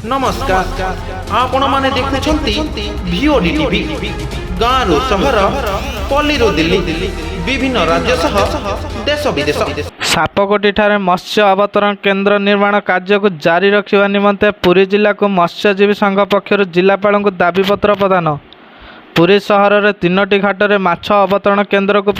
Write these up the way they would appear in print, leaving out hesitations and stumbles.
नमस्कार आपण माने देखुछंती भिओडी टीवी गाँव सहर पल्ली दिल्ली विभिन्न राज्य सह देश विदेश। सापकोटी ठारे मत्स्य अवतरण केन्द्र निर्माण कार्य को जारी रखा निमंते पुरी जिला को मत्स्यजीवी संघ पक्षर जिलापाल को दाबीपत्र प्रदान। पुरी सहर में 3टी घाट में माछ अवतरण केन्द्र को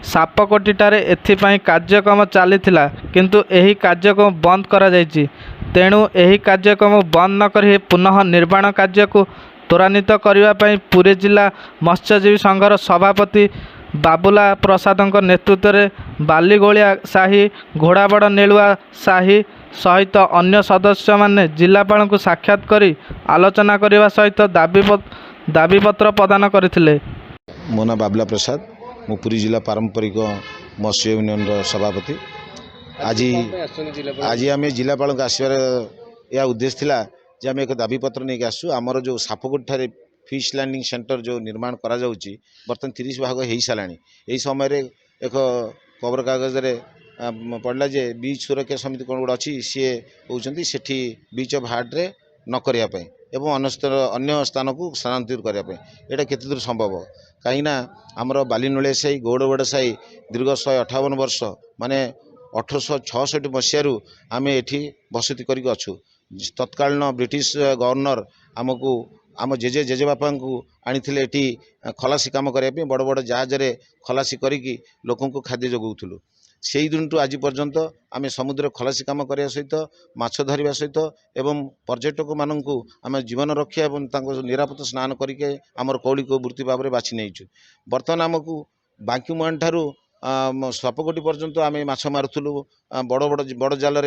सापकोटी ठारे एथिपाई कार्यक्रम चलीथिला किंतु एही कार्यक्रम बंद करा जायछि। तेणु एही कार्यक्रम बंद न करी पुनः निर्माण कार्य को त्वरान्वित करने पुरी जिला मत्स्यजीवी संघर सभापति बाबुला प्रसाद नेतृत्व में बालीगोलिया साही घोड़ाबड़ नेलुआ साही सहित अन्य सदस्य माने जिलापाल को साक्षात करी आलोचना करने सहित दाबीपत्र प्रदान करथिले। मो ना बाबुला प्रसाद, मु पुरी जिला पारंपरिक मत्स्य यूनियन सभापति। आज आम जिलापाल आसबार यह उद्देश्य थिला जे आम एक दाबीपत्र नहीं आसू। आमर जो सापकोटी ठारे फिश लैंडिंग सेंटर जो निर्माण करा जाउची बर्तमान 30 भाग हो सारा। यही समय एक खबर कागज पड़ला जे बीच सुरक्षा समिति कौन गोटे अच्छी सी कहते सेठी बीच ऑफ हार्ट रे न करने एवं अन्य स्थान को स्थानांतरित करने यहाँ केते दूर संभव कहीं आमर बालीनोलिया साही गौड़बड़ साही दीर्घ 158 वर्ष माने 1866 मसीह आम एठी बसति करिक अछु। तत्कालीन ब्रिटिश गवर्नर आमको आम जेजे बापा को आनी एटी खलासी काम करने बड़ बड़ जहाज रे खलासी करी लोकों को खाद्य जगाऊलु। से दिन टू आज पर्यंत आम समुद्र खलासी काम करने सहित माछ धरवा सहित एवं पर्यटक मानू आम जीवन रक्षा और निरापद स्नान करके आमर कौलिक वृत्ति भाव में बाछि नहीं। बर्तमान आमको बांकीमुहान ठारू सापकोटी पर्यंत आम माछ मारुलु बड़ बड़ बड़ जाल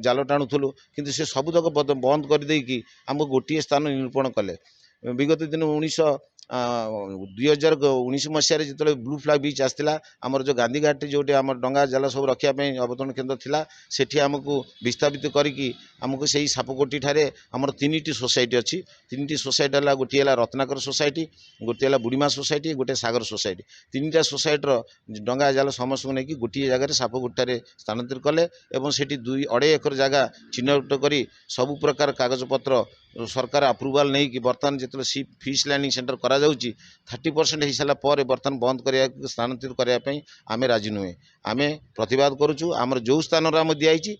जाल टाणुलु किंतु से सबुतक बंद करदेकी आमको गोटे स्थान निरूपण कले। विगत दिन 2019 मसीह जो ब्लू फ्लैग बीच आसला आमर जो गांधी घाटी जो आम डंगा जाल सब रखापी अवतरण केन्द्र थिला सेठी आमको विस्थापित करिकी आमको सही सापकोटी ठारे आमर 3टी सोसाइटी अच्छी। 3टी सोसाइटी है गोटे है रत्नाकर सोसाइटी, गोटे है बुढ़ीमा सोसाइटी, गोटे सागर सोसाइटी। 3टा सोसाइटर डंगा जाल समस्त को लेकिन गोटे जगह सापकोटी स्थानांतरित कले और सेठी 2.5 एकर जगह चिन्हट कर सबु प्रकार कागज पत्र सरकार अप्रुवाल नहीं कि बर्तमान जो सी फिश लैंडिंग सेंटर करा जाउची 30% हो सारा पर बर्तमान बंद करने स्थानांतरित करने आम राजी नुहे। आम प्रतिवाद करुचु आमर जो स्थान आम दिखाई